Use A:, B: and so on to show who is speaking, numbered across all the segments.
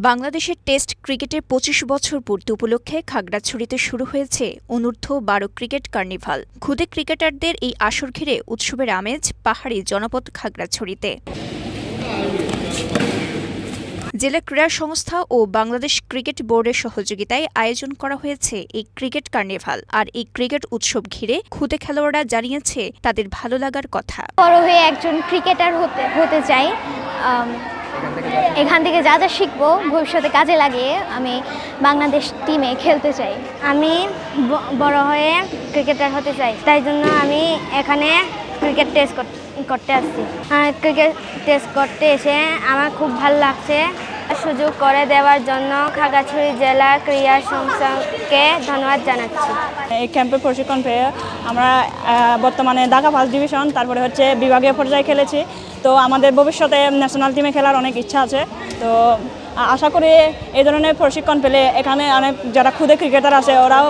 A: বাংলাদেশের টেস্ট ক্রিকেটের ২৫ বছর পূর্তি উপলক্ষে খাগড়াছড়িতে শুরু হয়েছে অনূর্ধ্ব-১২ ক্রিকেট কার্নিভাল। খুদে ক্রিকেটারদের এই আসর ঘিরে উৎসবের আমেজ পাহাড়ি জনপদ খাগড়াছড়িতে। জেলা ক্রীড়া সংস্থা ও বাংলাদেশ ক্রিকেট বোর্ডের সহযোগিতায় আয়োজন করা হয়েছে এই ক্রিকেট কার্নিভাল। আর এই ক্রিকেট উৎসব ঘিরে খুদে খেলোয়াড়রা জানিয়েছে তাদের ভালো লাগার কথা।
B: বড় হয়ে একজন ক্রিকেটার হতে চাই। এখান থেকে যা যা শিখবো ভবিষ্যতে কাজে লাগিয়ে আমি বাংলাদেশ টিমে খেলতে চাই। আমি বড় হয়ে ক্রিকেটার হতে চাই, তাই জন্য আমি এখানে ক্রিকেট টেস্ট করতে আসছি। ক্রিকেট টেস্ট করতে এসে আমার খুব ভালো লাগছে। সুযোগ করে দেওয়ার জন্য খাগড়াছড়ি জেলা ক্রীড়া সংস্থাকে ধন্যবাদ জানাচ্ছি।
C: এই ক্যাম্পে প্রশিক্ষণ পেয়ে আমরা বর্তমানে ঢাকা ফার্স্ট ডিভিশন, তারপরে হচ্ছে বিভাগীয় পর্যায়ে খেলেছি। তো আমাদের ভবিষ্যতে ন্যাশনাল টিমে খেলার অনেক ইচ্ছা আছে। তো আশা করি এই ধরনের প্রশিক্ষণ পেলে এখানে অনেক যারা খুদে ক্রিকেটার আছে ওরাও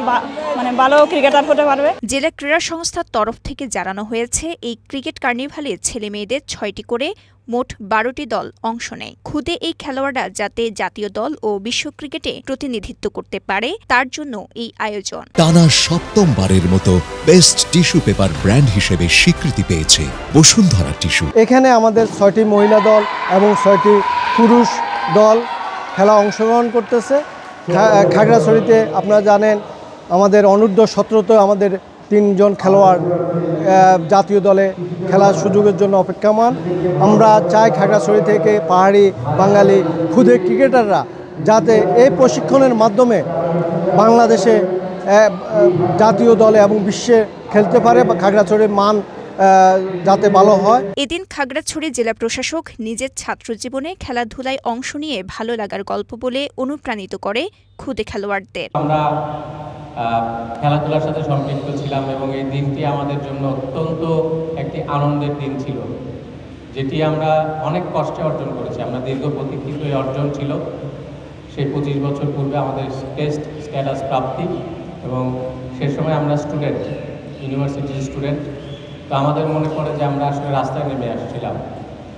C: ভালো ক্রিকেটার হতে পারবে।
A: জেলা ক্রীড়া সংস্থার তরফ থেকে জানানো হয়েছে এই ক্রিকেট কার্নিভালে ছেলে মেয়েদের ৬টি করে মোট ১২টি দল অংশ নেয়। খুদে এই খেলোয়াড়রা যাতে জাতীয় দল ও বিশ্ব ক্রিকেটে প্রতিনিধিত্ব করতে পারে তার জন্য এই আয়োজন।
D: টানা সপ্তমবারের মতো বেস্ট টিস্যু পেপার ব্র্যান্ড হিসেবে স্বীকৃতি পেয়েছে বসুন্ধরা টিস্যু।
E: এখানে আমাদের ৬টি মহিলা দল এবং ৬টি পুরুষ দল খেলা অংশগ্রহণ করতেছে। খাগড়াছড়িতে আপনারা জানেন আমাদের অনূর্ধ্ব-১৭তে আমাদের ৩ জন খেলোয়াড় জাতীয় দলে খেলার সুযোগের জন্য অপেক্ষমান। আমরা চাই খাগড়াছড়ি থেকে পাহাড়ি বাঙালি খুদে ক্রিকেটাররা যাতে এই প্রশিক্ষণের মাধ্যমে বাংলাদেশে জাতীয় দলে এবং বিশ্বে খেলতে পারে বা খাগড়াছড়ির মান যাতে ভালো হয়।
A: এদিন খাগড়াছড়ি জেলা প্রশাসক নিজের ছাত্র জীবনে খেলাধুলায় অংশ নিয়ে ভালো লাগার গল্প বলে অনুপ্রাণিত করে খুদে খেলোয়াড়দের।
F: আমরা খেলাধুলার সাথে সম্পৃক্ত ছিলাম এবং এই দিনটি আমাদের জন্য অত্যন্ত একটি আনন্দের দিন ছিল, যেটি আমরা অনেক কষ্টে অর্জন করেছি। আমরা দীর্ঘ প্রতীক্ষিত এই অর্জন ছিল সেই ২৫ বছর পূর্বে আমাদের টেস্ট স্ট্যাটাস প্রাপ্তি, এবং সে সময় আমরা স্টুডেন্ট, ইউনিভার্সিটির স্টুডেন্ট। তো আমাদের মনে পড়ে যে আমরা আসলে রাস্তায় নেমে আসছিলাম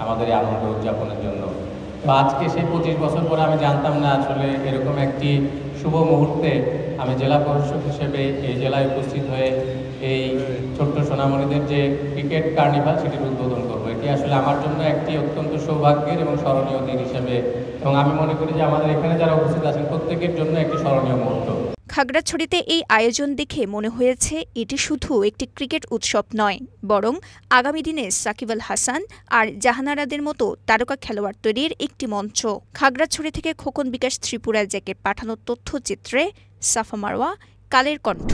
F: আমাদের এই আনন্দ উদযাপনের জন্য। তো আজকে সেই ২৫ বছর পরে আমি জানতাম না আসলে এরকম একটি শুভ মুহূর্তে আমি জেলা প্রশাসক হিসেবে এই জেলায় উপস্থিত হয়ে এই ছোট্ট সোনামণিদের যে ক্রিকেট কার্নিভাল সেটির উদ্বোধন করবো। এটি আসলে আমার জন্য একটি অত্যন্ত সৌভাগ্যের এবং স্মরণীয় দিন হিসেবে, এবং আমি মনে করি যে আমাদের এখানে যারা উপস্থিত আছেন প্রত্যেকের জন্য একটি স্মরণীয় মুহূর্ত।
A: খাগড়াছড়িতে এই আয়োজন দেখে মনে হয়েছে এটি শুধু একটি ক্রিকেট উৎসব নয়, বরং আগামী দিনে সাকিব আল হাসান আর জাহানারাদের মতো তারকা খেলোয়াড় তৈরির একটি মঞ্চ। খাগড়াছড়ি থেকে খোকন বিকাশ ত্রিপুরা জ্যাকের পাঠানো তথ্যচিত্রে সাফা মারওয়া, কালের কণ্ঠ।